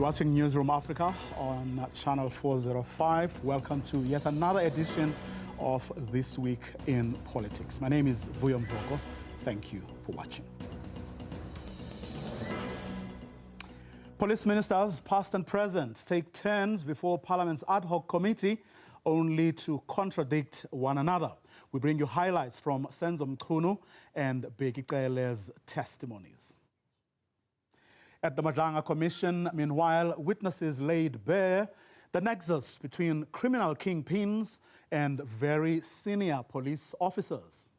You're watching Newzroom Afrika on channel 405. Welcome to yet another edition of This Week in Politics. My name is Vuyo Mvoko. Thank you for watching. Police ministers, past and present, take turns before Parliament's ad hoc committee only to contradict one another. We bring you highlights from Senzo Mchunu and Bheki Cele's testimonies. At the Madlanga Commission, meanwhile, witnesses laid bare the nexus between criminal kingpins and very senior police officers.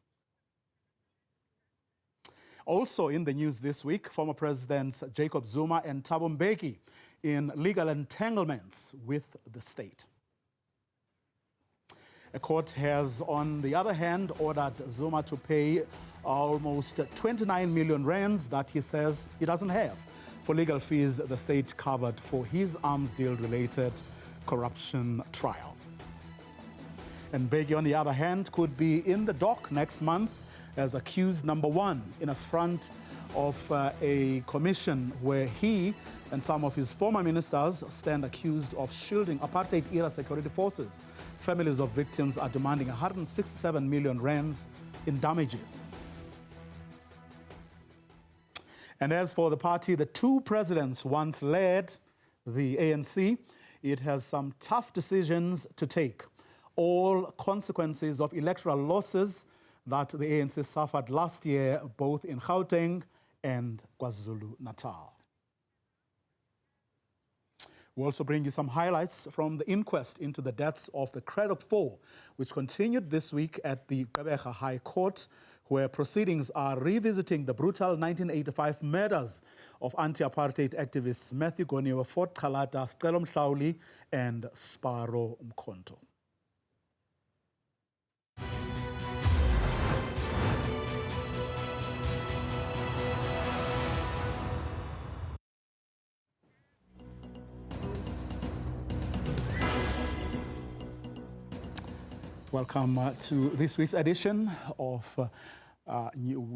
Also in the news this week, former Presidents Jacob Zuma and Mbeki in legal entanglements with the state. A court has, on the other hand, ordered Zuma to pay almost 29 million rands that he says he doesn't have for legal fees the state covered for his arms deal-related corruption trial. And Mbeki, on the other hand, could be in the dock next month as accused number one in a front of a commission where he and some of his former ministers stand accused of shielding apartheid-era security forces. Families of victims are demanding 167 million rands in damages. And as for the party the two presidents once led, the ANC, it has some tough decisions to take. All consequences of electoral losses that the ANC suffered last year, both in Gauteng and KwaZulu-Natal. We'll also bring you some highlights from the inquest into the deaths of the Credit 4, which continued this week at the Cibia High Court, where proceedings are revisiting the brutal 1985 murders of anti-apartheid activists Matthew Goniwe, Fort Kalata, Cele Mhlauli, and Sparo Mkhonto. Welcome to this week's edition of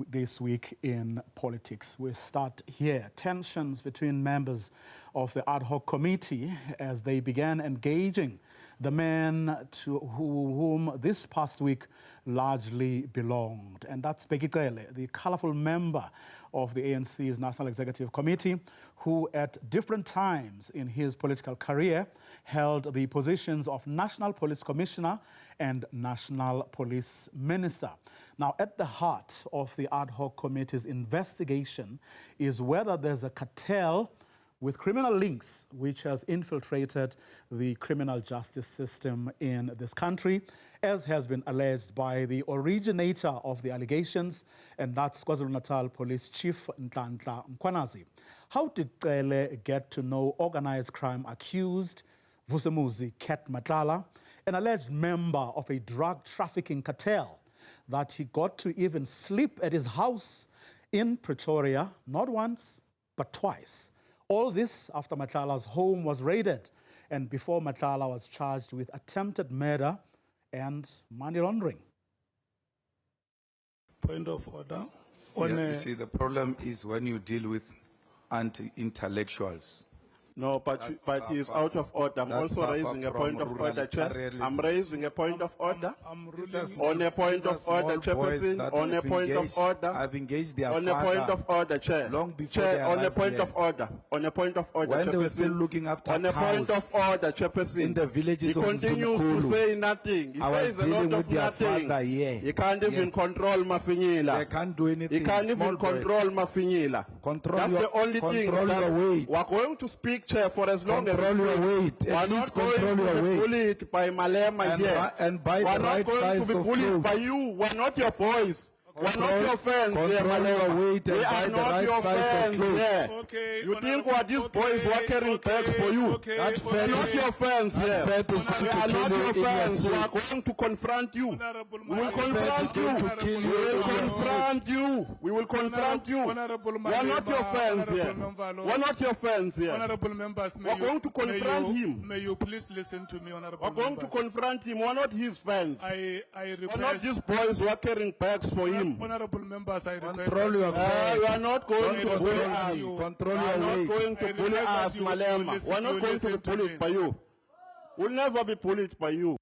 This Week in Politics. We start here. Tensions between members of the ad hoc committee as they began engaging the man to whom this past week largely belonged. And that's Bheki Cele, the colorful member of the ANC's National Executive Committee, who at different times in his political career held the positions of National Police Commissioner and National Police Minister. Now, at the heart of the ad hoc committee's investigation is whether there's a cartel with criminal links which has infiltrated the criminal justice system in this country, as has been alleged by the originator of the allegations, and that's KwaZulu-Natal Police Chief Nhlanhla Mkhwanazi. How did Cele get to know organized crime accused Vusemuzi Ket Matlala, an alleged member of a drug trafficking cartel, that he got to even sleep at his house in Pretoria, not once, but twice? All this after Matlala's home was raided and before Matlala was charged with attempted murder and money laundering. Point of order. You see, the problem is when you deal with anti-intellectuals. No, but he is out of order. I'm also raising a point of order, Chair. I'm raising a point of order. On a point of order, Chairperson. On a point of order. I've engaged their on a point of order, Chair. Long before Chair, on a point of order. On a point of order, when they were still looking after on a point of order, Chairperson. In the villages he continues to say nothing. He says a lot of nothing. He can't even control Mafinyila. They can't do anything. He can't even control Mafinyila. That's the only thing. We're going to speak, Chair, for as long as control your weight. We're not going to be bullied by Malema here. And by the right size of clothes. We're not going to be bullied by you. We're not your boys. We're not your fans here, Malema. We are not your fans here. Okay, you think what these boys were carrying bags for you? We're not your fans here. We are not your fans. We are going to confront you. We will confront you. We will confront you. We will confront you. We are not your fans here. We are not your fans here. Honorable members, we are going to confront him. May you please listen to me, honorable members. We are going to confront him. We are not his fans. I request. We are not these boys who are carrying bags for him. him. Honorable members, I request Control that your affairs. You are not going to bully us. Control You are your not weight. going to bully us, Malema. listen- We are not you going to be listen to bullied me. by you. We'll never be bullied by you.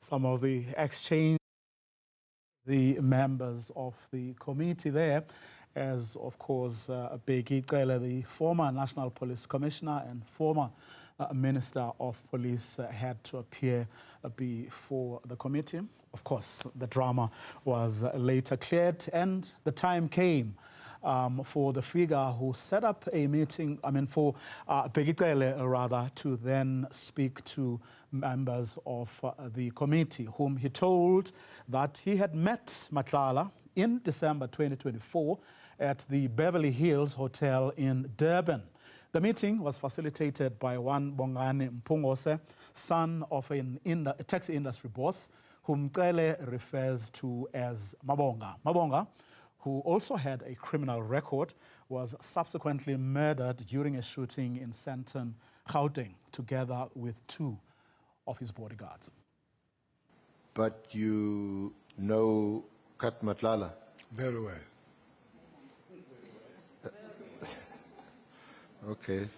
Some of the exchange, the members of the committee there, as of course Mbeki, Cele, the former National Police Commissioner and former Minister of Police, had to appear before the committee. Of course, the drama was later cleared, and the time came for the figure who set up a meeting, for Mbeki Cele, rather, to then speak to members of the committee, whom he told that he had met Matlala in December 2024 at the Beverly Hills Hotel in Durban. The meeting was facilitated by one Bongani Mpungose, son of a taxi industry boss, whom Cele refers to as Mabonga. Mabonga, who also had a criminal record, was subsequently murdered during a shooting in Sandton, Gauteng, together with two of his bodyguards. But you know Kat Matlala? Very well. Okay.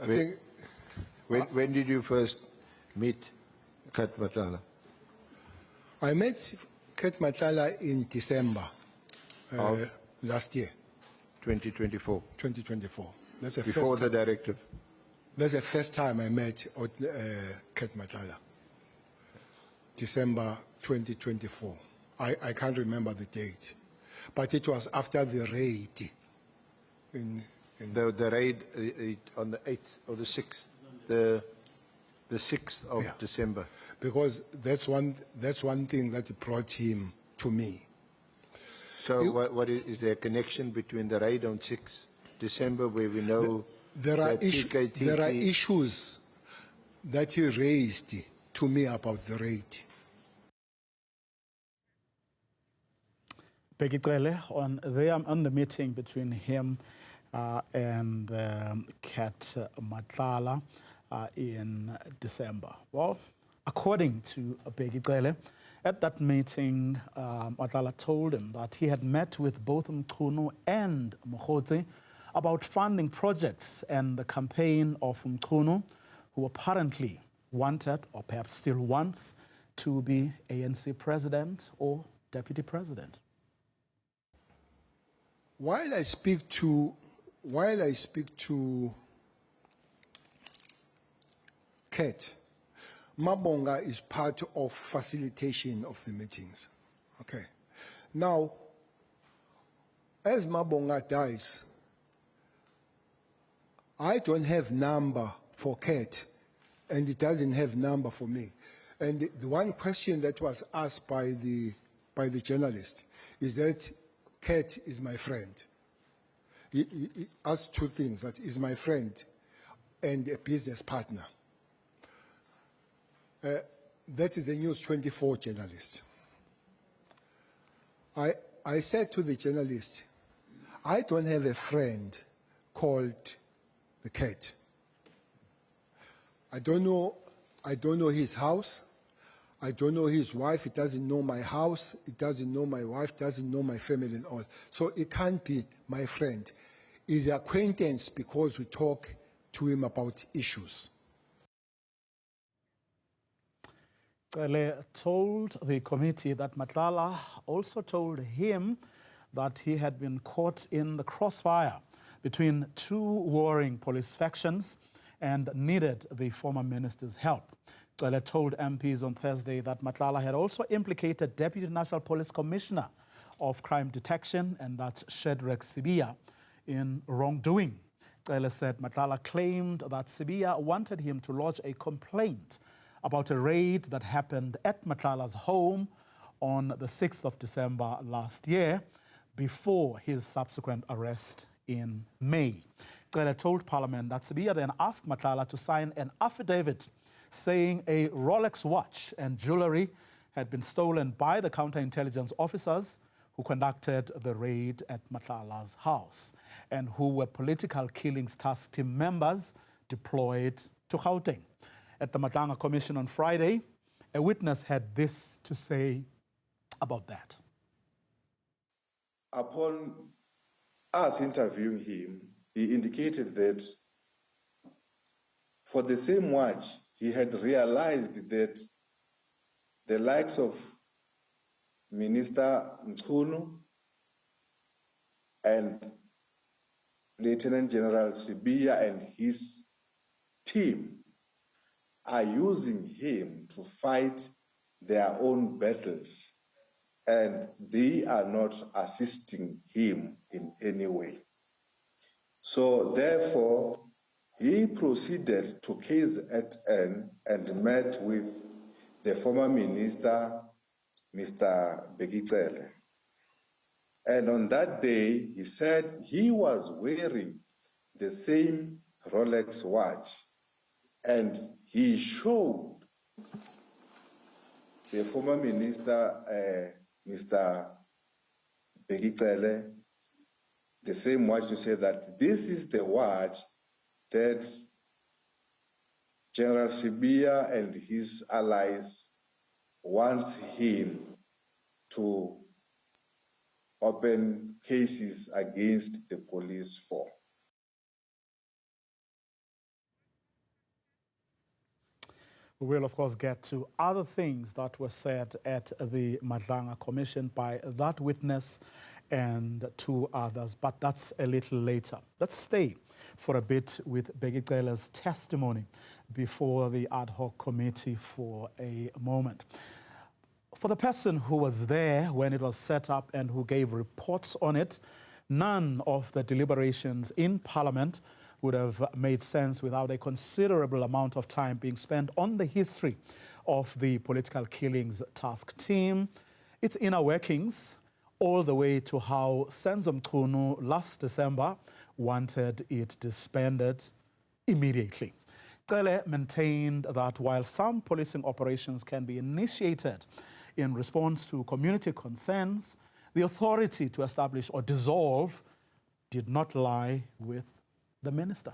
I think When did you first meet Kat Matlala? I met Kat Matlala in December Of? last year, 2024, 2024. That's the before first the time. directive. That's the first time I met Kat Matlala. December 2024. I can't remember the date, but it was after the raid. The raid on the 8th or the 6th, the 6th of Yeah. December. Because that's one thing that brought him to me. So what is there a connection between the raid on 6th December, where we know There are that issues. Issues that he raised to me about the raid. Mbeki Cele on the meeting between him and Kat Matlala in December. Well, according to Mbeki Cele, at that meeting, Matlala told him that he had met with both Mchunu and Bheki about funding projects and the campaign of Mchunu, who apparently wanted, or perhaps still wants, to be ANC president or deputy president. While I speak to Kat, Mabonga is part of facilitation of the meetings. Okay. Now, as Mabonga dies, I don't have number for Kat, and it doesn't have number for me. And the one question that was asked by the journalist is that Kat is my friend. He asked two things: that is my friend and a business partner. That is the News 24 journalist. I said to the journalist, I don't have a friend called the Kat. I don't know his house. I don't know his wife. He doesn't know my house. He doesn't know my wife. Doesn't know my family and all. So it can't be my friend. He's an acquaintance because we talk to him about issues. Cele told the committee that Matlala also told him that he had been caught in the crossfire between two warring police factions and needed the former minister's help. Cele told MPs on Thursday that Matlala had also implicated Deputy National Police Commissioner of Crime Detection, and that's Shadrack Cibia, in wrongdoing. Cele said Matlala claimed that Cibia wanted him to lodge a complaint about a raid that happened at Matlala's home on the 6th of December last year, before his subsequent arrest in May. Cele told Parliament that Cibia then asked Matlala to sign an affidavit saying a Rolex watch and jewelry had been stolen by the counterintelligence officers who conducted the raid at Matlala's house and who were political killings task team members deployed to Gauteng. At the Matlanga Commission on Friday, A witness had this to say about that. Upon us interviewing him, he indicated that for the same watch, he had realized that the likes of Minister Mchunu and Lieutenant General Cibia and his team are using him to fight their own battles, and they are not assisting him in any way. So therefore, he proceeded to KZN and met with the former minister, Mr. Mbeki Cele. And on that day, he said he was wearing the same Rolex watch, and he showed the former minister, Mr. Mbeki Cele, the same watch to say that this is the watch that General Cibia and his allies wants him to open cases against the police for. We will, of course, get to other things that were said at the Madlanga Commission by that witness and two others, but that's a little later. Let's stay for a bit with Mbeki Cele's testimony before the ad hoc committee for a moment. For the person who was there when it was set up and who gave reports on it, none of the deliberations in Parliament would have made sense without a considerable amount of time being spent on the history of the political killings task team, its inner workings, all the way to how Senzo Mchunu last December wanted it disbanded immediately. Cele maintained that while some policing operations can be initiated in response to community concerns, the authority to establish or dissolve did not lie with the minister.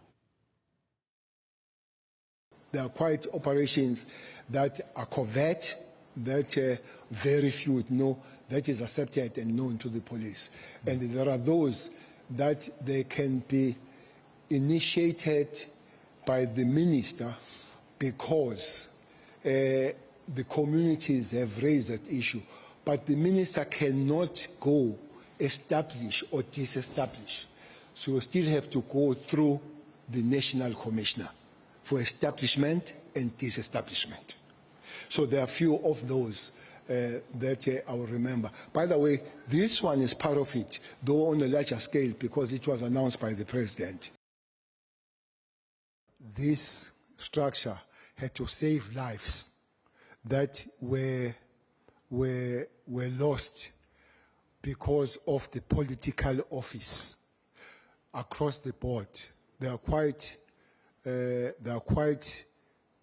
There are quite operations that are covert, that very few would know, that is accepted and known to the police. And there are those that they can be initiated by the minister because the communities have raised that issue. But the minister cannot go establish or disestablish. So you still have to go through the National Commissioner for establishment and disestablishment. So there are few of those that I will remember. By the way, this one is part of it, though on a larger scale, because it was announced by the president. This structure had to save lives that were lost because of the political office across the board. There are quite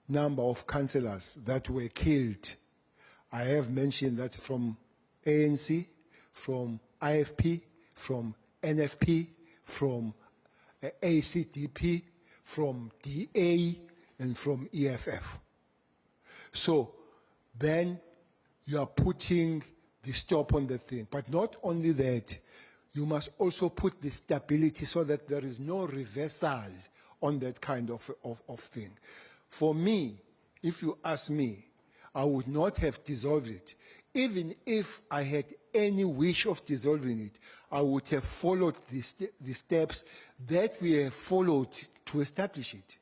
number of councillors that were killed. I have mentioned that from ANC, from IFP, from NFP, from ACDP, from DA, and from EFF. So then you are putting the stop on the thing. But not only that, you must also put the stability so that there is no reversal on that kind of thing. For me, if you ask me, I would not have dissolved it. Even if I had any wish of dissolving it, I would have followed the steps that we have followed to establish it.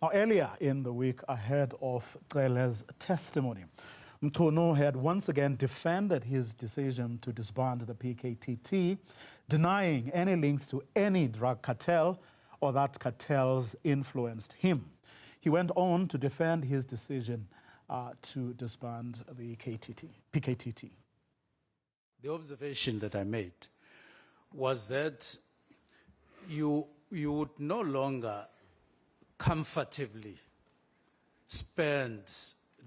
Now, earlier in the week, ahead of Cele's testimony, Mchunu had once again defended his decision to disband the PKTT, denying any links to any drug cartel or that cartels influenced him. He went on to defend his decision to disband the PKTT. The observation that I made was that you would no longer comfortably spend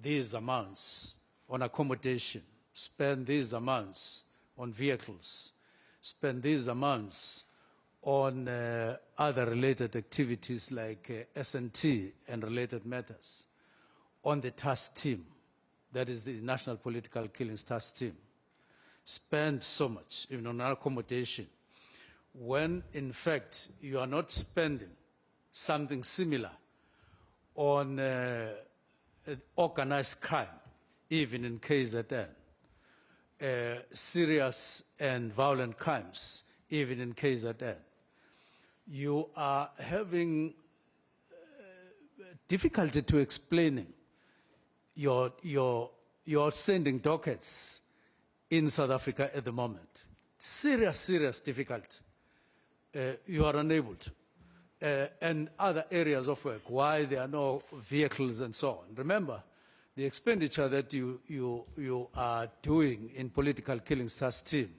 these amounts on accommodation, spend these amounts on vehicles, spend these amounts on other related activities like S&T and related matters, on the task team, that is the National Political Killings Task Team, spend so much, even on accommodation, when in fact you are not spending something similar on organized crime, even in KZN, serious and violent crimes, even in KZN. You are having difficulty to explaining your sending dockets in South Africa at the moment. Serious difficulty. You are unable to. And other areas of work, why there are no vehicles and so on. Remember, the expenditure that you are doing in political killings task team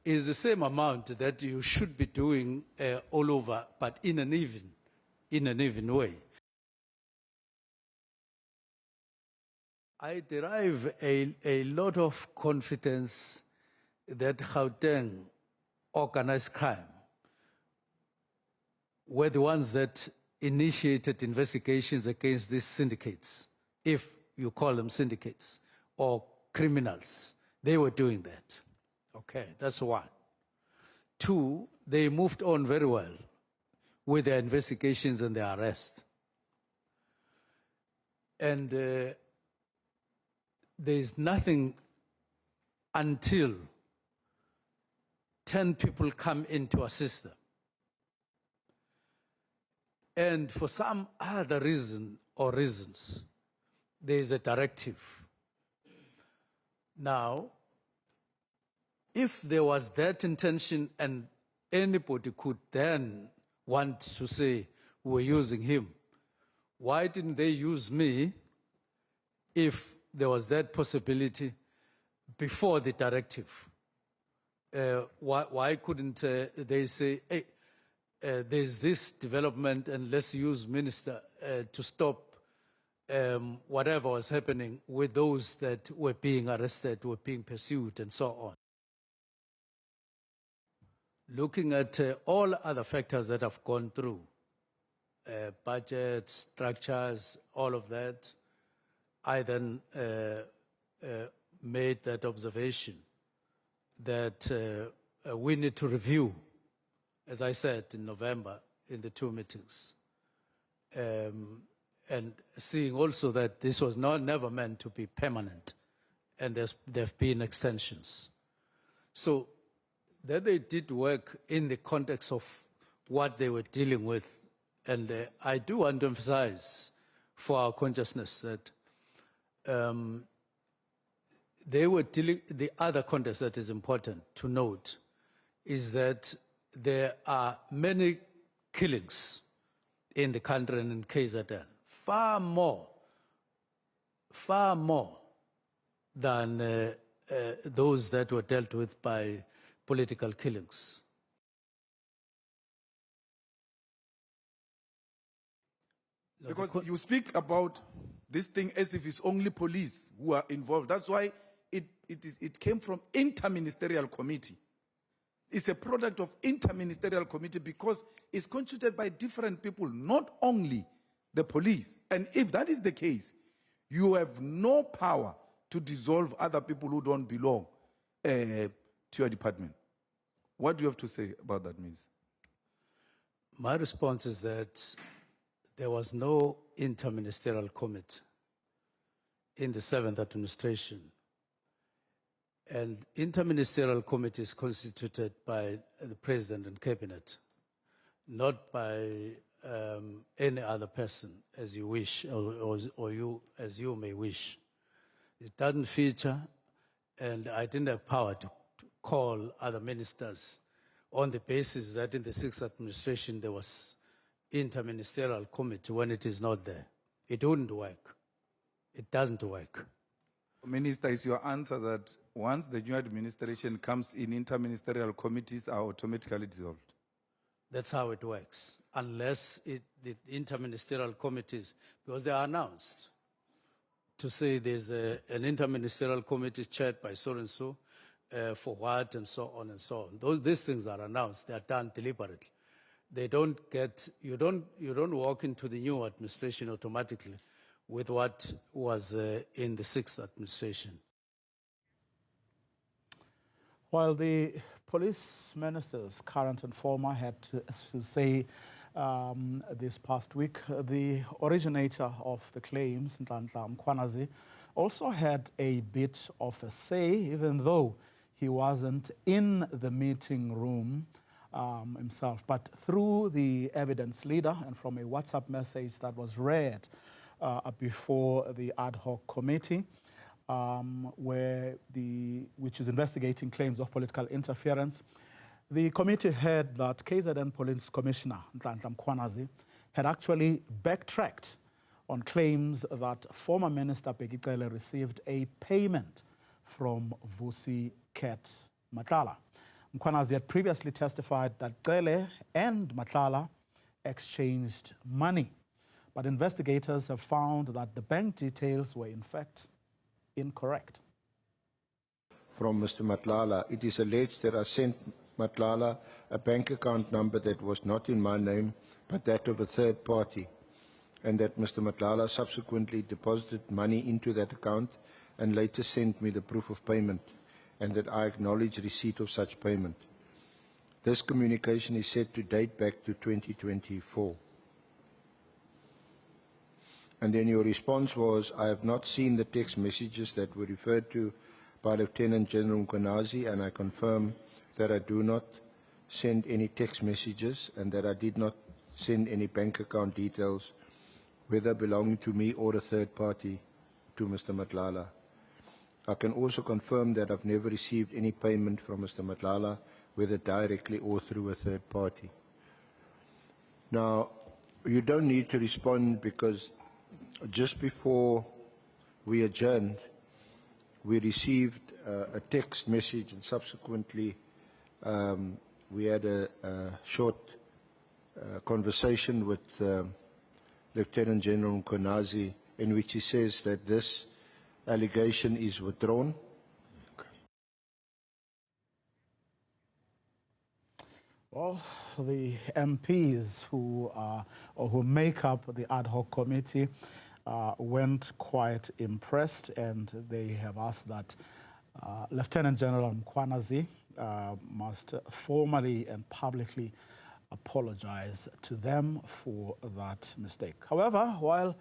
is the same amount that you should be doing all over, but in an even way. I derive a lot of confidence that Gauteng organized crime were the ones that initiated investigations against these syndicates, if you call them syndicates, or criminals. They were doing that. Okay, that's one. Two, they moved on very well with their investigations and their arrest. And there is nothing until 10 people come in to assist them. And for some other reason or reasons, there is a directive. Now, if there was that intention and anybody could then want to say, we're using him, why didn't they use me if there was that possibility before the directive? Why couldn't they say, hey, there's this development and let's use minister to stop whatever was happening with those that were being arrested, were being pursued and so on. Looking at all other factors that have gone through, budgets, structures, all of that, I then made that observation that we need to review, as I said in November in the two meetings, and seeing also that this was never meant to be permanent, and there have been extensions. So that they did work in the context of what they were dealing with, and I do want to emphasize for our consciousness that they were dealing, the other context that is important to note is that there are many killings in the country and in KZN, far more than those that were dealt with by political killings. Because you speak about this thing as if it's only police who are involved. That's why it came from interministerial committee. It's a product of interministerial committee because it's constituted by different people, not only the police. And if that is the case, you have no power to dissolve other people who don't belong to your department. What do you have to say about that, Ms.? My response is that there was no interministerial committee in the 7th administration. And interministerial committee is constituted by the president and cabinet, not by any other person as you wish, or you as you may wish. It doesn't feature, and I didn't have power to call other ministers on the basis that in the 6th administration there was interministerial committee when it is not there. It wouldn't work. It doesn't work. Minister, is your answer that once the new administration comes in, interministerial committees are automatically dissolved? That's how it works, unless the interministerial committees, because they are announced to say there's an interministerial committee chaired by so-and-so for what and so on and so on. These things are announced, they are done deliberately. They don't get, you don't walk into the new administration automatically with what was in the 6th administration. While the police ministers, current and former, had to say this past week, the originator of the claims, Nhlanhla Mkhwanazi, also had a bit of a say, even though he wasn't in the meeting room himself. But through the evidence leader and from a WhatsApp message that was read before the ad hoc committee, which is investigating claims of political interference, the committee heard that KZN Police Commissioner Nhlanhla Mkhwanazi had actually backtracked on claims that former Minister Mbeki Cele received a payment from Vusi Ket Matlala. Mkhwanazi had previously testified that Cele and Matlala exchanged money, but investigators have found that the bank details were in fact incorrect. From Mr. Matlala, it is alleged that I sent Matlala a bank account number that was not in my name, but that of a third party, and that Mr. Matlala subsequently deposited money into that account and later sent me the proof of payment, and that I acknowledge receipt of such payment. This communication is said to date back to 2024. And then your response was, I have not seen the text messages that were referred to by Lieutenant General Mkhwanazi, and I confirm that I do not send any text messages and that I did not send any bank account details, whether belonging to me or a third party, to Mr. Matlala. I can also confirm that I've never received any payment from Mr. Matlala, whether directly or through a third party. Now, you don't need to respond, because just before we adjourned, we received a text message, and subsequently we had a short conversation with Lieutenant General Mkhwanazi, in which he says that this allegation is withdrawn. Well, the MPs who make up the ad hoc committee weren't quite impressed, and they have asked that Lieutenant General Mkhwanazi must formally and publicly apologize to them for that mistake. However, while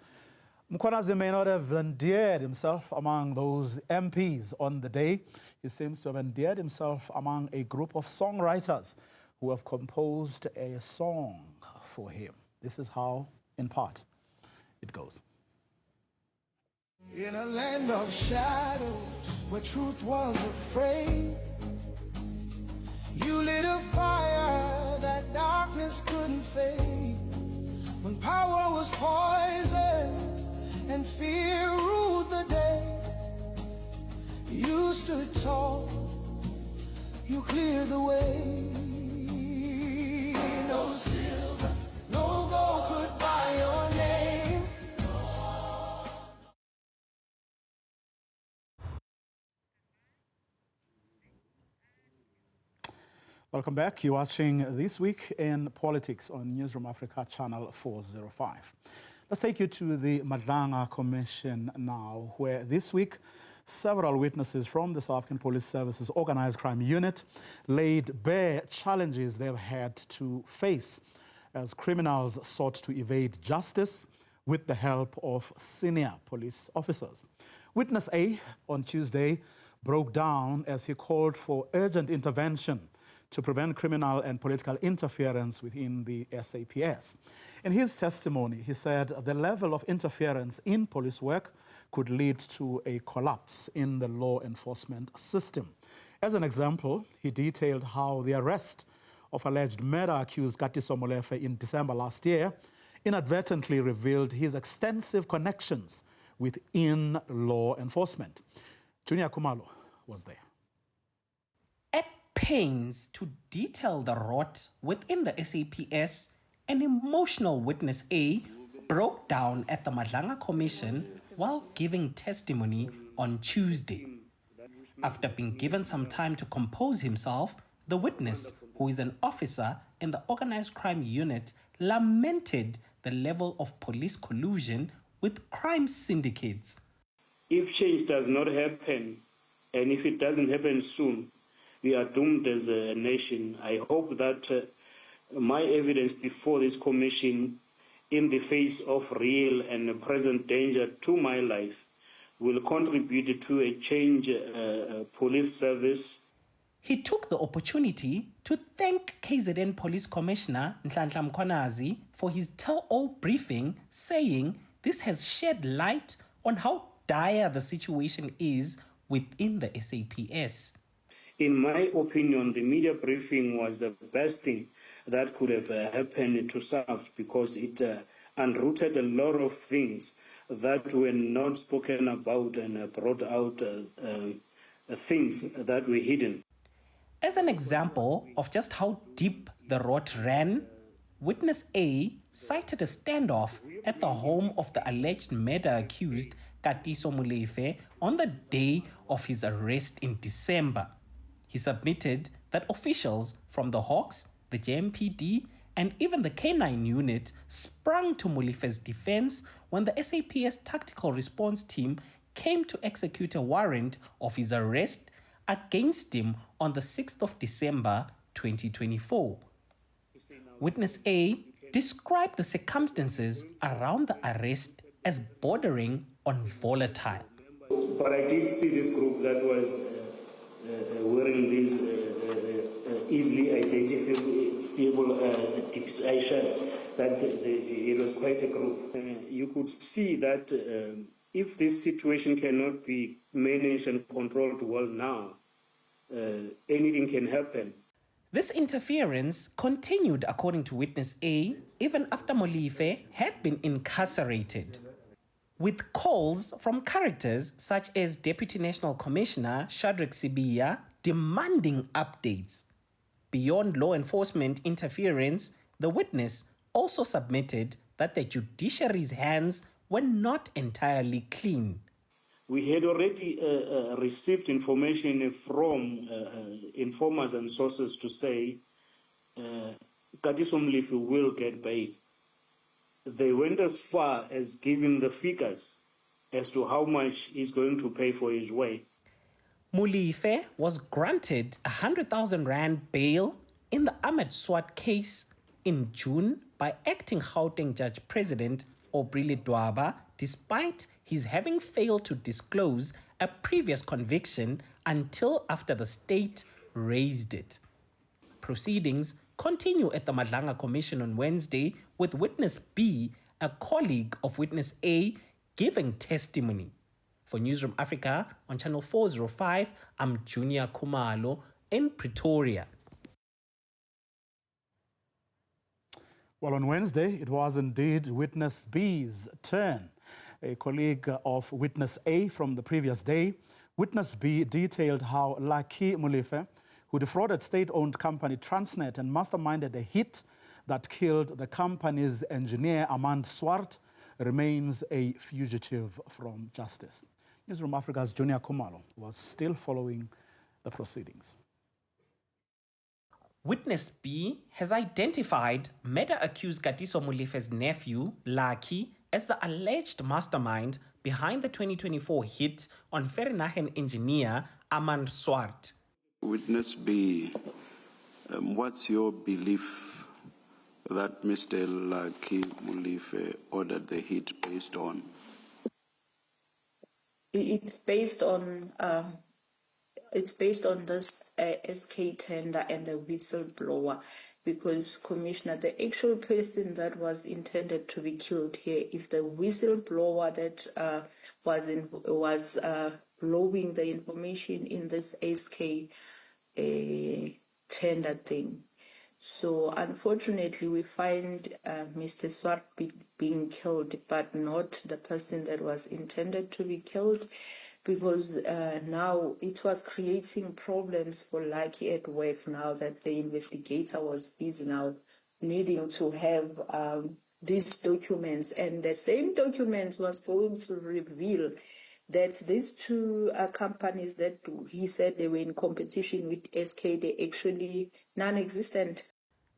Mkhwanazi may not have endeared himself among those MPs on the day, he seems to have endeared himself among a group of songwriters who have composed a song for him. This is how, in part, it goes. In a land of shadows, where truth was afraid, you lit a fire that darkness couldn't fade. When power was poison and fear ruled the day, you stood tall, you cleared the way. No silver, no gold could buy your name. Welcome back. You're watching This Week in Politics on Newzroom Afrika channel 405. Let's take you to the Madlanga Commission now, where this week several witnesses from the South African Police Service's Organised Crime Unit laid bare challenges they've had to face as criminals sought to evade justice with the help of senior police officers. Witness A on Tuesday broke down as he called for urgent intervention to prevent criminal and political interference within the SAPS. In his testimony, he said the level of interference in police work could lead to a collapse in the law enforcement system. As an example, he detailed how the arrest of alleged murder-accused Katiso Molefe in December last year inadvertently revealed his extensive connections within law enforcement. Junior Kumalo was there. At pains to detail the rot within the SAPS, an emotional witness A broke down at the Madlanga Commission while giving testimony on Tuesday. After being given some time to compose himself, the witness, who is an officer in the Organised Crime Unit, lamented the level of police collusion with crime syndicates. If change does not happen, and if it doesn't happen soon, we are doomed as a nation. I hope that my evidence before this commission, in the face of real and present danger to my life, will contribute to a change police service. He took the opportunity to thank KZN Police Commissioner Nhlanhla Mkhwanazi for his tell-all briefing, saying this has shed light on how dire the situation is within the SAPS. In my opinion, the media briefing was the best thing that could have happened to SAFT, because it unrooted a lot of things that were not spoken about and brought out things that were hidden. As an example of just how deep the rot ran, Witness A cited a standoff at the home of the alleged murder accused Katiso Molefe on the day of his arrest in December. He submitted that officials from the Hawks, the JMPD, and even the K9 unit sprung to Molefe's defense when the SAPS Tactical Response Team came to execute a warrant of his arrest against him on the 6th of December 2024. Witness A described the circumstances around the arrest as bordering on volatile. But I did see this group that was wearing these easily identifiable shirts, that it was quite a group. You could see that if this situation cannot be managed and controlled well now, anything can happen. This interference continued, according to Witness A, even after Molefe had been incarcerated, with calls from characters such as Deputy National Commissioner Shadrack Cibia demanding updates. Beyond law enforcement interference, the witness also submitted that the judiciary's hands were not entirely clean. We had already received information from informers and sources to say Katiso Molefe will get bail. They went as far as giving the figures as to how much he's going to pay for his way. Molefe was granted 100,000 rand bail in the Ahmed Swart case in June by acting Gauteng Judge President Aubrey Dwaba, despite his having failed to disclose a previous conviction until after the state raised it. Proceedings continue at the Madlanga Commission on Wednesday, with Witness B, a colleague of Witness A, giving testimony. For Newzroom Afrika on Channel 405, I'm Junior Kumalo in Pretoria. Well, on Wednesday, it was indeed Witness B's turn. A colleague of Witness A from the previous day, Witness B detailed how Lucky Molefe, who defrauded state-owned company Transnet and masterminded a hit that killed the company's engineer Armand Swart, remains a fugitive from justice. Newzroom Afrika's Junior Kumalo was still following the proceedings. Witness B has identified murder-accused Katiso Molefe's nephew, Lucky, as the alleged mastermind behind the 2024 hit on Vereeniging engineer Armand Swart. Witness B, what's your belief that Mr. Lucky Molefe ordered the hit based on? It's based on this SK tender and the whistleblower, because Commissioner, the actual person that was intended to be killed here is the whistleblower that was blowing the information in this SK tender thing. So unfortunately, we find Mr. Swart being killed, but not the person that was intended to be killed, because now it was creating problems for Lucky at work now that the investigator was busy now needing to have these documents. And the same documents was going to reveal that these two companies that he said they were in competition with SK, they actually non-existent.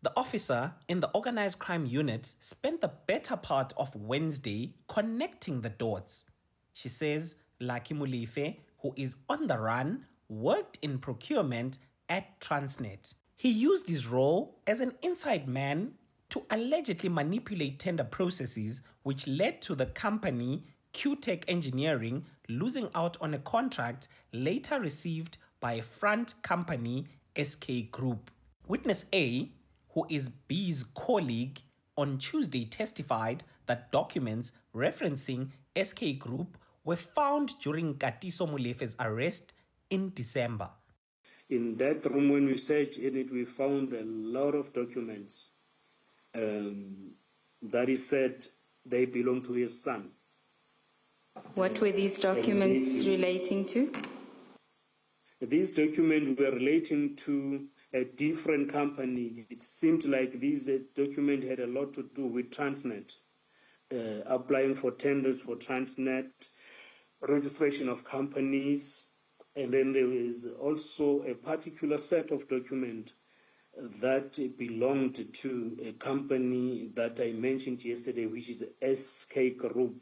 The officer in the organized crime unit spent the better part of Wednesday connecting the dots. She says Lucky Molefe, who is on the run, worked in procurement at Transnet. He used his role as an inside man to allegedly manipulate tender processes, which led to the company Q-Tech Engineering losing out on a contract later received by a front company, SK Group. Witness A, who is B's colleague, on Tuesday testified that documents referencing SK Group were found during Katiso Molefe's arrest in December. In that room, when we searched in it, we found a lot of documents that he said they belong to his son. What were these documents relating to? These documents were relating to different companies. It seemed like these documents had a lot to do with Transnet, applying for tenders for Transnet, registration of companies, and then there is also a particular set of documents that belonged to a company that I mentioned yesterday, which is SK Group.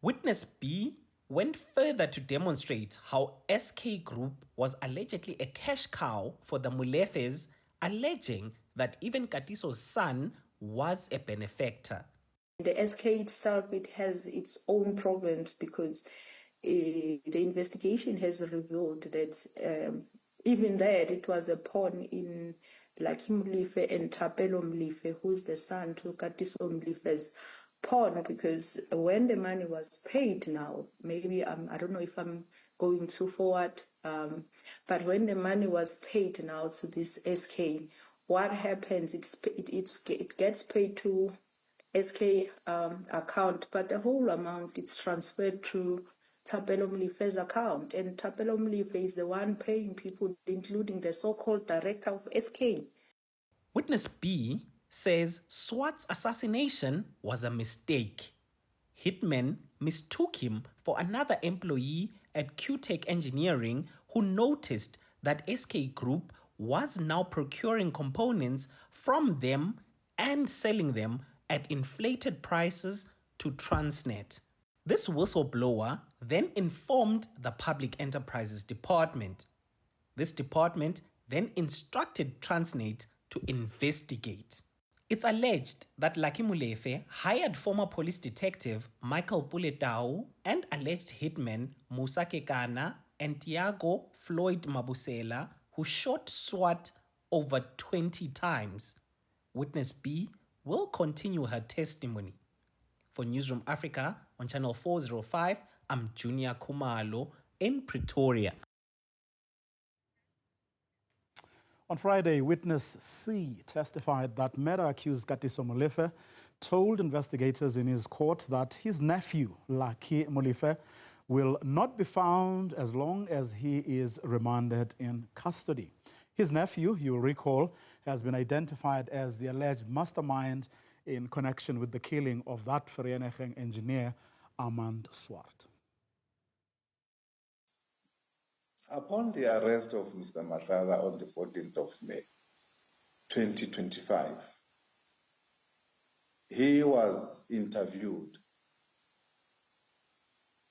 Witness B went further to demonstrate how SK Group was allegedly a cash cow for the Molefes, alleging that even Katiso's son was a benefactor. The SK itself, it has its own problems because the investigation has revealed that even there it was a pawn in Lucky Molefe and Thapelo Molefe, who is the son to Katiso Molefe's pawn, because when the money was paid now, maybe I don't know if I'm going too forward, but when the money was paid now to this SK, what happens? It gets paid to SK account, but the whole amount is transferred to Thapelo Molefe's account, and Thapelo Molefe is the one paying people, including the so-called director of SK. Witness B says SWAT's assassination was a mistake. Hitmen mistook him for another employee at Q-Tech Engineering who noticed that SK Group was now procuring components from them and selling them at inflated prices to Transnet. This whistleblower then informed the Public Enterprises Department. This department then instructed Transnet to investigate. It's alleged that Lucky Molefe hired former police detective Michael Puletau and alleged hitmen Musa Kekana and Tiago Floyd Mabusela, who shot SWAT over 20 times. Witness B will continue her testimony. For Newzroom Afrika on Channel 405, I'm Junior Kumalo in Pretoria. On Friday, witness C testified that murder-accused Katiso Molefe told investigators in his court that his nephew, Lucky Molefe, will not be found as long as he is remanded in custody. His nephew, you'll recall, has been identified as the alleged mastermind in connection with the killing of that Vereeniging engineer, Armand Swart. Upon the arrest of Mr. Matlala on the 14th of May, 2025, he was interviewed.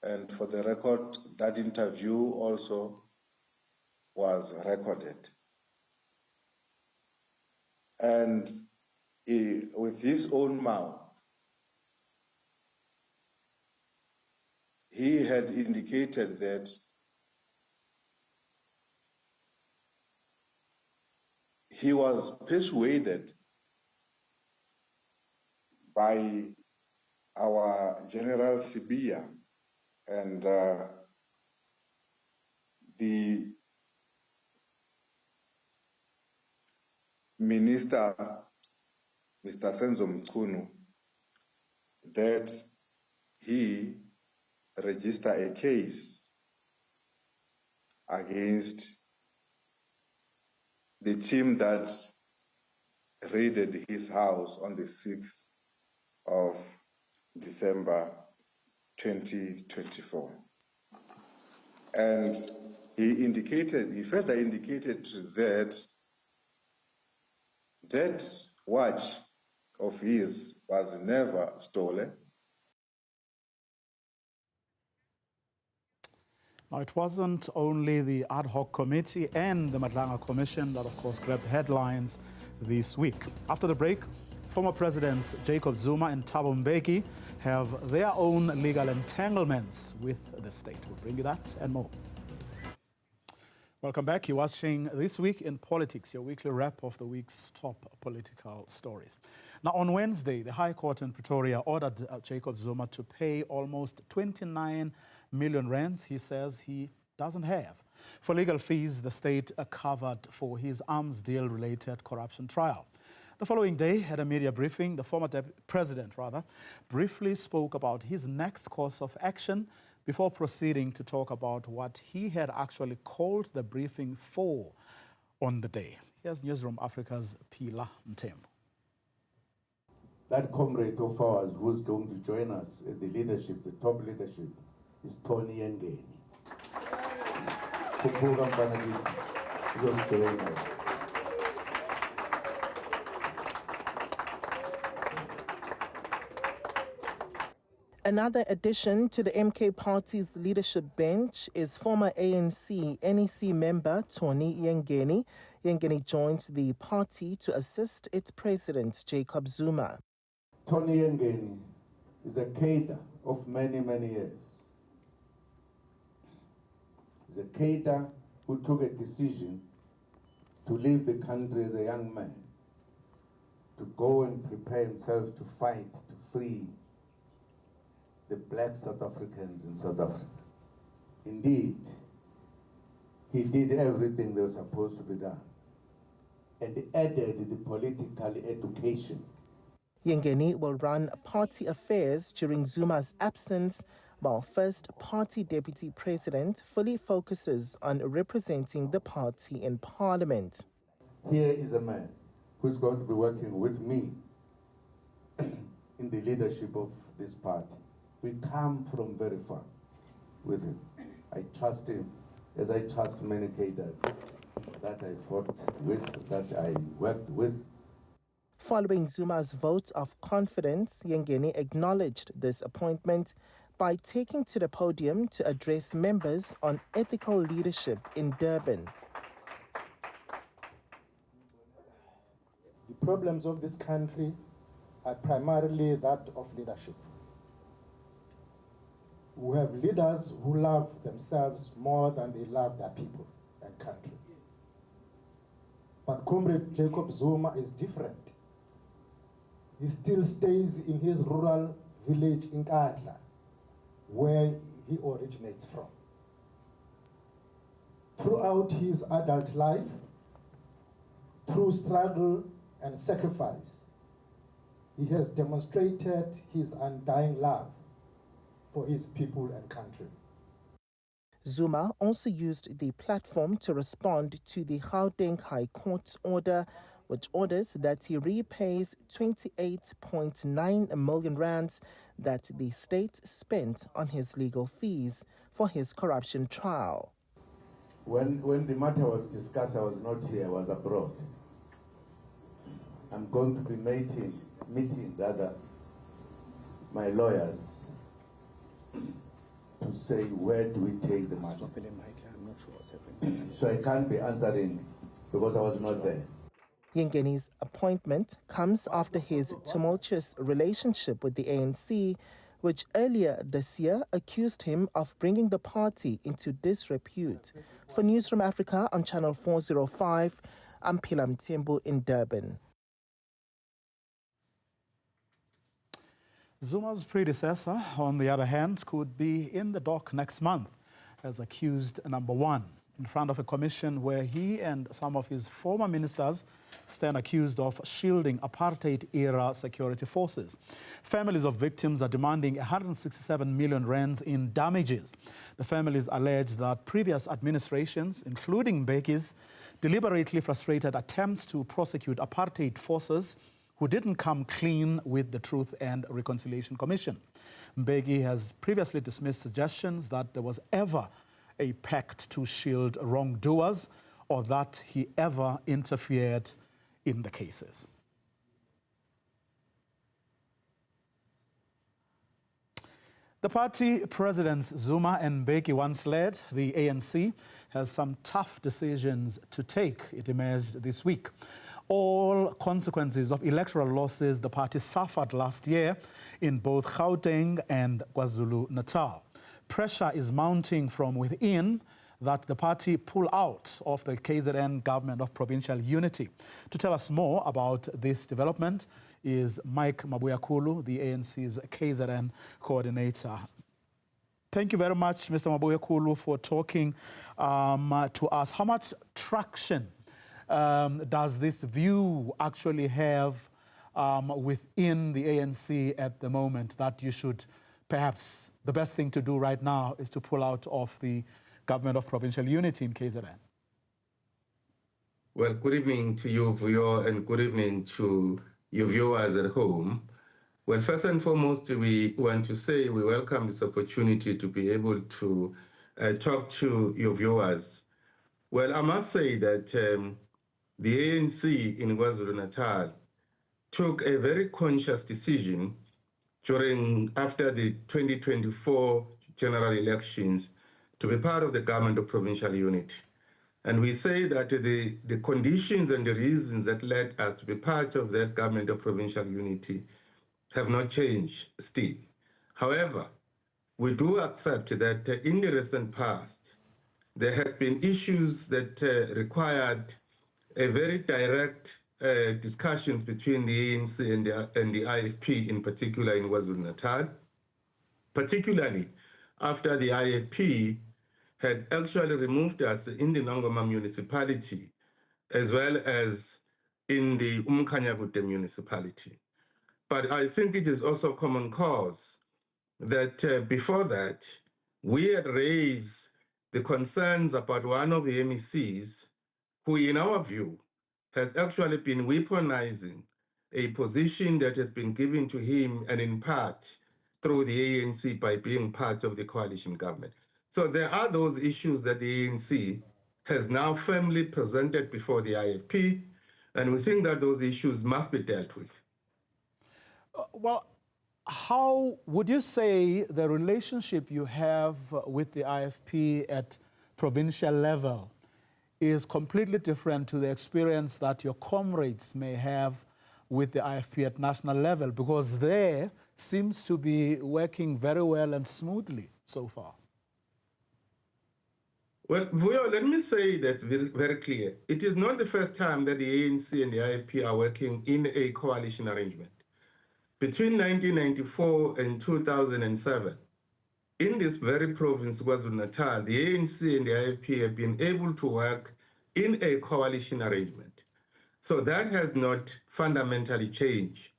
And for the record, that interview also was recorded. And with his own mouth, he had indicated that he was persuaded by our General Cibia and the Minister, Mr. Senzo Mchunu, that he register a case against the team that raided his house on the 6th of December 2024. And he further indicated that that watch of his was never stolen. Now, it wasn't only the ad hoc committee and the Madlanga Commission that, of course, grabbed headlines this week. After the break, former presidents Jacob Zuma and Mbeki have their own legal entanglements with the state. We'll bring you that and more. Welcome back. You're watching This Week in Politics, your weekly wrap of the week's top political stories. Now, on Wednesday, the High Court in Pretoria ordered Jacob Zuma to pay almost 29 million rands he says he doesn't have for legal fees the state covered for his arms deal-related corruption trial. The following day, at a media briefing, the former president briefly spoke about his next course of action before proceeding to talk about what he had actually called the briefing for on the day. Here's Newzroom Afrika's Cele. That comrade of ours who's going to join us at the leadership, the top leadership, is Tony Ngeni. Another addition to the MK Party's leadership bench is former ANC NEC member Tony Ngeni. Ngeni joined the party to assist its president, Jacob Zuma. Tony Ngeni is a cadre of many, many years. He's a cadre who took a decision to leave the country as a young man, to go and prepare himself to fight, to free the black South Africans in South Africa. Indeed, he did everything that was supposed to be done and added the political education. Ngeni will run party affairs during Zuma's absence, while first party deputy president fully focuses on representing the party in parliament. Here is a man who's going to be working with me in the leadership of this party. We come from very far with him. I trust him as I trust many cadres that I fought with, that I worked with. Following Zuma's vote of confidence, Ngeni acknowledged this appointment by taking to the podium to address members on ethical leadership in Durban. The problems of this country are primarily that of leadership. We have leaders who love themselves more than they love their people and country. But Comrade Jacob Zuma is different. He still stays in his rural village in Kadla, where he originates from. Throughout his adult life, through struggle and sacrifice, he has demonstrated his undying love for his people and country. Zuma also used the platform to respond to the Gauteng High Court's order, which orders that he repays 28.9 million rands that the state spent on his legal fees for his corruption trial. When the matter was discussed, I was not here, I was abroad. I'm going to be meeting my lawyers to say, where do we take the matter? So I can't be answering because I was not there. Ngeni's appointment comes after his tumultuous relationship with the ANC, which earlier this year accused him of bringing the party into disrepute. For Newzroom Afrika on Channel 405, I'm Cele in Durban. Zuma's predecessor, on the other hand, could be in the dock next month as accused number one in front of a commission where he and some of his former ministers stand accused of shielding apartheid-era security forces. Families of victims are demanding 167 million rands in damages. The families allege that previous administrations, including Mbeki's, deliberately frustrated attempts to prosecute apartheid forces who didn't come clean with the Truth and Reconciliation Commission. Mbeki has previously dismissed suggestions that there was ever a pact to shield wrongdoers or that he ever interfered in the cases. The party presidents Zuma and Mbeki once led, the ANC has some tough decisions to take, it emerged this week. All consequences of electoral losses the party suffered last year in both Gauteng and KwaZulu-Natal. Pressure is mounting from within that the party pull out of the KZN government of provincial unity. To tell us more about this development is Mike Mabuyakulu, the ANC's KZN coordinator. Thank you very much, Mr. Mabuyakulu, for talking to us. How much traction does this view actually have within the ANC at the moment that you should, perhaps the best thing to do right now is to pull out of the government of provincial unity in KZN? Well, good evening to you, Vuyo, and good evening to your viewers at home. Well, first and foremost, we want to say we welcome this opportunity to be able to talk to your viewers. Well, I must say that the ANC in KwaZulu-Natal took a very conscious decision after the 2024 general elections to be part of the government of provincial unity. And we say that the conditions and the reasons that led us to be part of that government of provincial unity have not changed still. However, we do accept that in the recent past, there has been issues that required a very direct discussions between the ANC and the IFP, in particular in KwaZulu-Natal, particularly after the IFP had actually removed us in the Nongoma municipality, as well as in the Umkhanyakude municipality. But I think it is also common cause that before that, we had raised the concerns about one of the MECs who, in our view, has actually been weaponizing a position that has been given to him, and in part through the ANC by being part of the coalition government. So there are those issues that the ANC has now firmly presented before the IFP, and we think that those issues must be dealt with. Well, how would you say the relationship you have with the IFP at provincial level is completely different to the experience that your comrades may have with the IFP at national level? Because there seems to be working very well and smoothly so far. Well, Vuyo, let me say that very clear. It is not the first time that the ANC and the IFP are working in a coalition arrangement. Between 1994 and 2007, in this very province, KwaZulu-Natal, the ANC and the IFP have been able to work in a coalition arrangement. So that has not fundamentally changed.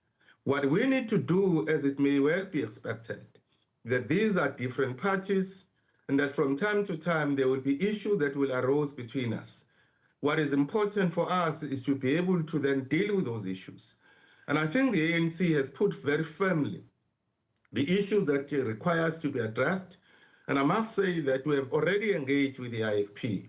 What we need to do, as it may well be expected, that these are different parties, and that from time to time there will be issues that will arise between us. What is important for us is to be able to then deal with those issues. And I think the ANC has put very firmly the issues that requires to be addressed. And I must say that we have already engaged with the IFP,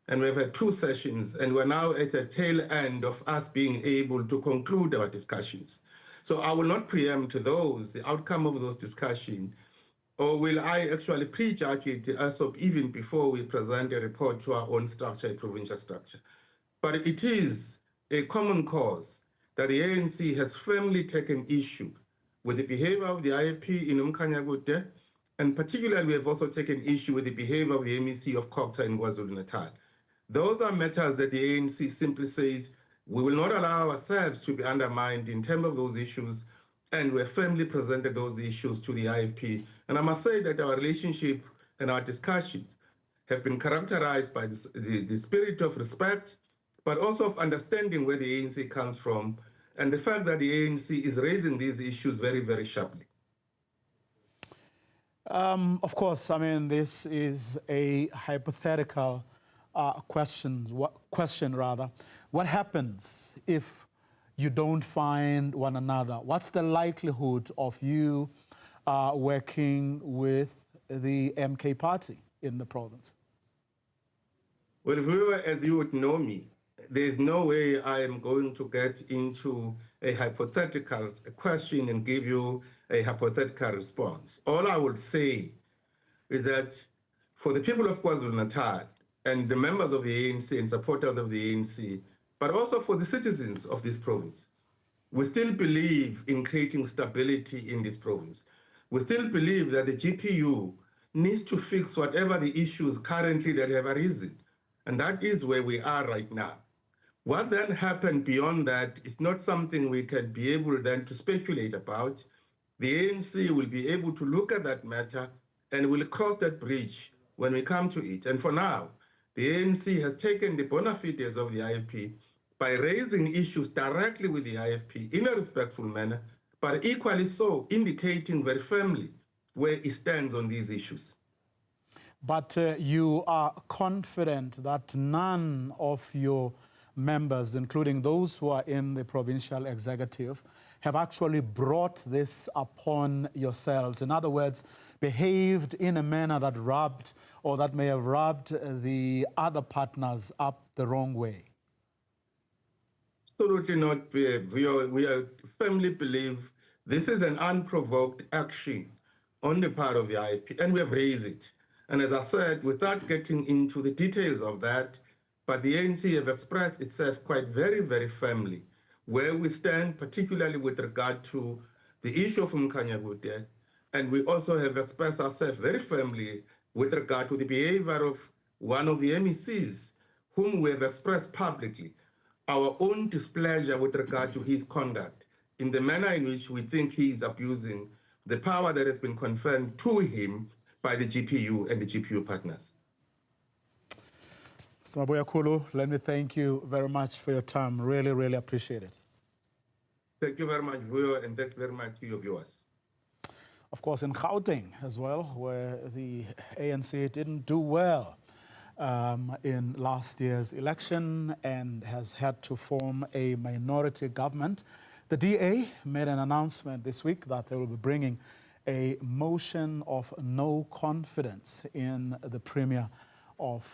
and we've had 2 sessions, and we're now at the tail end of us being able to conclude our discussions. So I will not preempt the outcome of those discussions, or will I actually prejudge it as of even before we present a report to our own structure, a provincial structure. But it is a common cause that the ANC has firmly taken issue with the behavior of the IFP in Umkhanyakude, and particularly we have also taken issue with the behavior of the MEC of Kokta in KwaZulu-Natal. Those are matters that the ANC simply says we will not allow ourselves to be undermined in terms of those issues, and we have firmly presented those issues to the IFP. And I must say that our relationship and our discussions have been characterized by the spirit of respect, but also of understanding where the ANC comes from, and the fact that the ANC is raising these issues very, very sharply. Of course, I mean, this is a hypothetical question. What happens if you don't find one another? What's the likelihood of you working with the MK party in the province? Well, as you would know me, there's no way I am going to get into a hypothetical question and give you a hypothetical response. All I would say is that for the people of KwaZulu-Natal and the members of the ANC and supporters of the ANC, but also for the citizens of this province, we still believe in creating stability in this province. We still believe that the GPU needs to fix whatever the issues currently that have arisen. And that is where we are right now. What then happened beyond that is not something we can be able then to speculate about. The ANC will be able to look at that matter and will cross that bridge when we come to it. And for now, the ANC has taken the bona fides of the IFP by raising issues directly with the IFP in a respectful manner, but equally so indicating very firmly where it stands on these issues. But you are confident that none of your members, including those who are in the provincial executive, have actually brought this upon yourselves. In other words, behaved in a manner that rubbed or that may have rubbed the other partners up the wrong way. Absolutely not. We firmly believe this is an unprovoked action on the part of the IFP, and we have raised it. And as I said, without getting into the details of that, but the ANC have expressed itself quite very, very firmly where we stand, particularly with regard to the issue of Mkanyagute, and we also have expressed ourselves very firmly with regard to the behavior of one of the MECs, whom we have expressed publicly our own displeasure with regard to his conduct in the manner in which we think he is abusing the power that has been conferred to him by the GPU and the GPU partners. Mr. Mabuya, let me thank you very much for your time. Really, really appreciate it. Thank you very much, Vuyo, and thank you very much to your viewers. Of course, in Gauteng as well, where the ANC didn't do well in last year's election and has had to form a minority government. The DA made an announcement this week that they will be bringing a motion of no confidence in the Premier of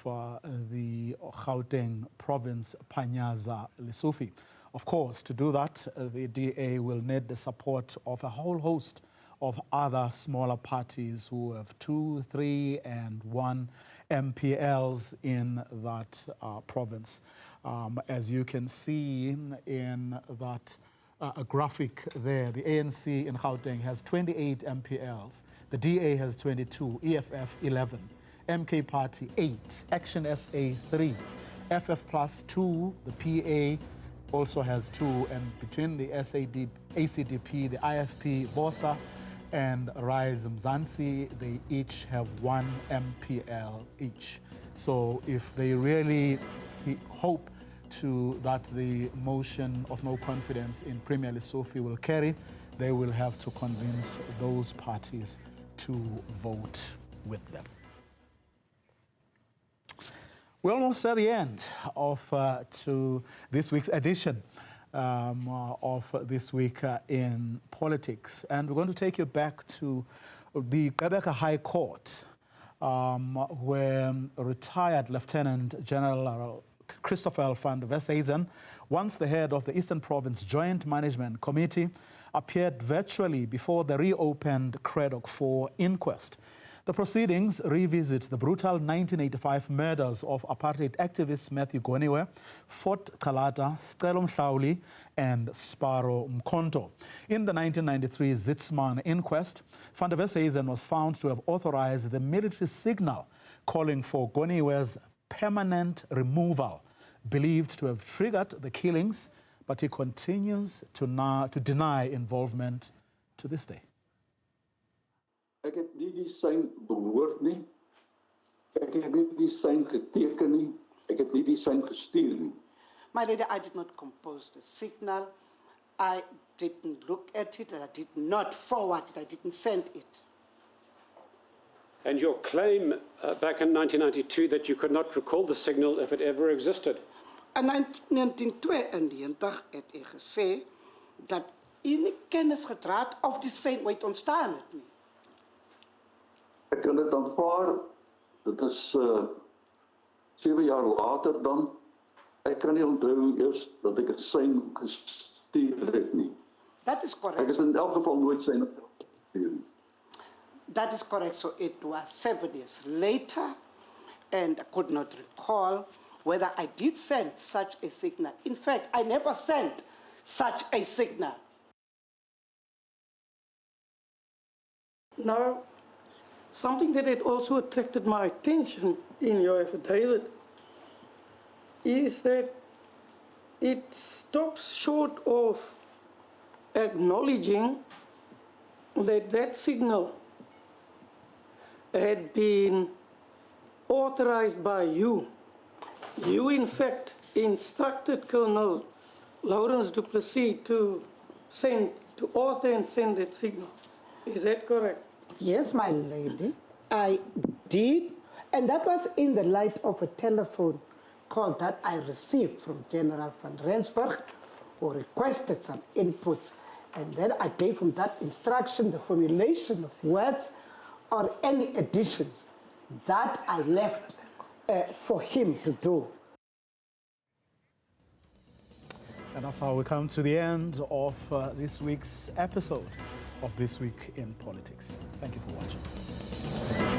the Gauteng province, Panyaza Lesufi. Of course, to do that, the DA will need the support of a whole host of other smaller parties who have 2, 3, and 1 MPLs in that province. As you can see in that graphic there, the ANC in Gauteng has 28 MPLs, the DA has 22, EFF 11, MK Party 8, Action SA 3, FF Plus 2, the PA also has 2, and between the ACDP, the IFP, BOSA, and Rise Mzansi, they each have 1 MPL each. So if they really hope that the motion of no confidence in Premier Lesufi will carry, they will have to convince those parties to vote with them. We're almost at the end of to this week's edition of This Week in Politics. And we're going to take you back to the Gqeberha High Court, where retired Lieutenant General Christopher van der Westhuizen, once the head of the Eastern Province Joint Management Committee, appeared virtually before the reopened Craddock 4 inquest. The proceedings revisit the brutal 1985 murders of apartheid activists Matthew Goniwe, Fort Kalata, Cele Mhlawuli, and Sparo Mkhonto. In the 1993 Zitzman inquest, van der Westhuizen was found to have authorized the military signal calling for Goniwe's permanent removal, believed to have triggered the killings, but he continues to deny involvement to this day. Ek het nie die sein behoort nie. Ek het nie die sein geteken nie. Ek het nie die sein gestuur nie. My lady, I did not compose the signal. I didn't look at it, and I did not forward it. I didn't send it. And your claim back in 1992 that you could not recall the signal if it ever existed? In 1992 het ek gesê dat u nie kennis gedra het of die sein ooit ontstaan het nie. Ek kan dit aanvaar. Dit is 7 jaar later dan. Ek kan nie onthou eers dat ek 'n sein gestuur het nie. That is correct. Ek het in elk geval nooit sein gestuur nie. That is correct. So it was 7 years later, and I could not recall whether I did send such a signal. In fact, I never sent such a signal. Now, something that had also attracted my attention in your affidavit is that it stops short of acknowledging that that signal had been authorized by you. You, in fact, instructed Colonel Lawrence du Plessis to author and send that signal. Is that correct? Yes, my lady, I did. And that was in the light of a telephone call that I received from General van Rensburg, who requested some inputs. And then I gave him that instruction, the formulation of words or any additions that I left for him to do. And that's how we come to the end of this week's episode of This Week in Politics. Thank you for watching.